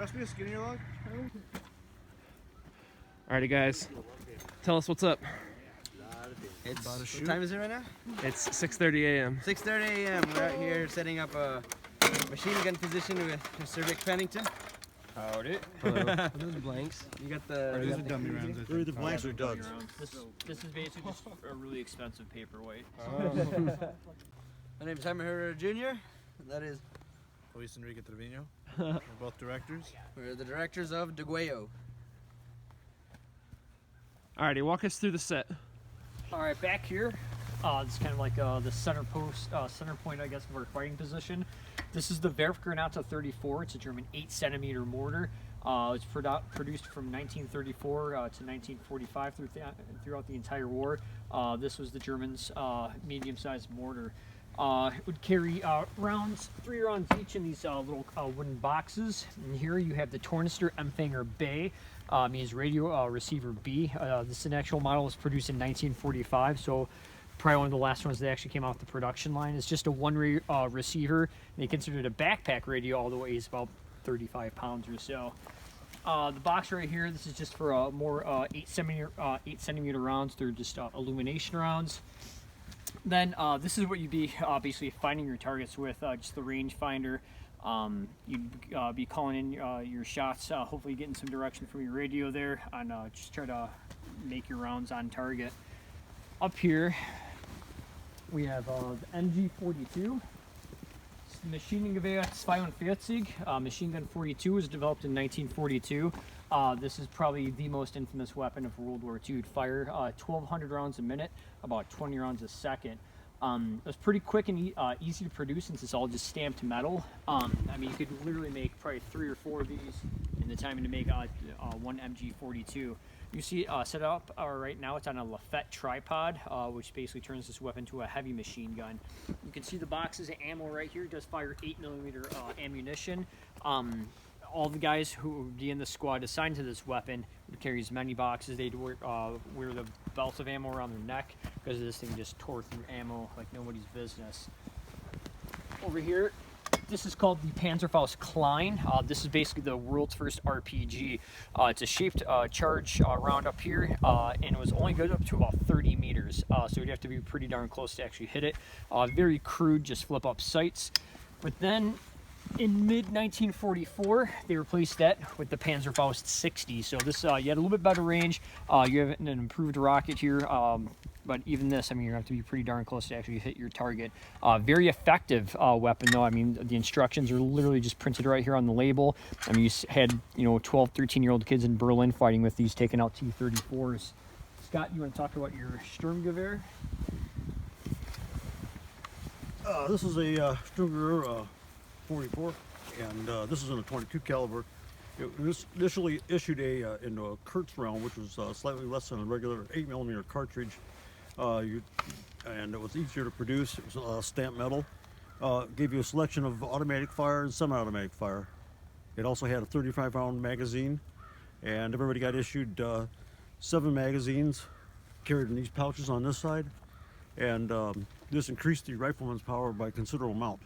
Pass me a skinnier log. Alrighty, guys. Tell us what's up. What time is it right now? It's 6:30 a.m. 6:30 a.m. We're out here setting up a machine gun position with Mr. Rick Pennington. Howdy. Hello. Those blanks. You got the. These are dummy rounds. Either the blanks or duds. This is basically just a really expensive paperweight. My name is Jaime Herrera Jr. And that is. Luis Enrique Treviño. We're both directors. We're the directors of Degüello. Alrighty, walk us through the set. All right, back here, it's kind of like the center point, I guess, of our fighting position. This is the Werfgranate 34. It's a German 8-centimeter mortar. It's produced from 1934 to 1945 throughout the entire war. This was the Germans' medium-sized mortar. It would carry rounds, 3 rounds each in these little wooden boxes. And here you have the Tornister Empfänger B, means radio receiver B. This actual model was produced in 1945, so probably one of the last ones that actually came off the production line. It's just a one receiver. They consider it a backpack radio, although it weighs about 35 pounds or so. The box right here, this is just for more 8-centimeter rounds. They're just illumination rounds. Then this is what you'd be basically finding your targets with, just the rangefinder. You'd be calling in your shots, hopefully getting some direction from your radio there, and just try to make your rounds on target. Up here, we have the MG42. It's the Maschinengewehr 42. Machine gun 42 was developed in 1942. This is probably the most infamous weapon of World War II. It'd fire 1,200 rounds a minute, about 20 rounds a second. It was pretty quick and easy to produce since it's all just stamped metal. I mean, you could literally make probably 3 or 4 of these in the time to make one MG42. You see it set up right now. It's on a Lafette tripod, which basically turns this weapon to a heavy machine gun. You can see the boxes of ammo right here. It does fire 8mm ammunition. All the guys who would be in the squad assigned to this weapon would carry as many boxes. They'd wear the belts of ammo around their neck because this thing just tore through ammo like nobody's business. Over here, this is called the Panzerfaust Klein. This is basically the world's first RPG. It's a shaped charge round up here, and it was only good up to about 30 meters. So you'd have to be pretty darn close to actually hit it. Very crude, just flip up sights. But then in mid-1944, they replaced that with the Panzerfaust 60. So this, you had a little bit better range. You have an improved rocket here, but even this, I mean, you have to be pretty darn close to actually hit your target. Very effective weapon, though. I mean, the instructions are literally just printed right here on the label. I mean, you had, 12, 13-year-old kids in Berlin fighting with these, taking out T-34s. Scott, you want to talk about your Sturmgewehr? This is a Sturmgewehr 44, and this is in a 22 caliber. It was initially issued into a Kurtz round, which was slightly less than a regular 8mm cartridge, and it was easier to produce. It was stamped metal. Gave you a selection of automatic fire and semi-automatic fire. It also had a 35-round magazine, and everybody got issued 7 magazines carried in these pouches on this side, and this increased the rifleman's power by a considerable amount.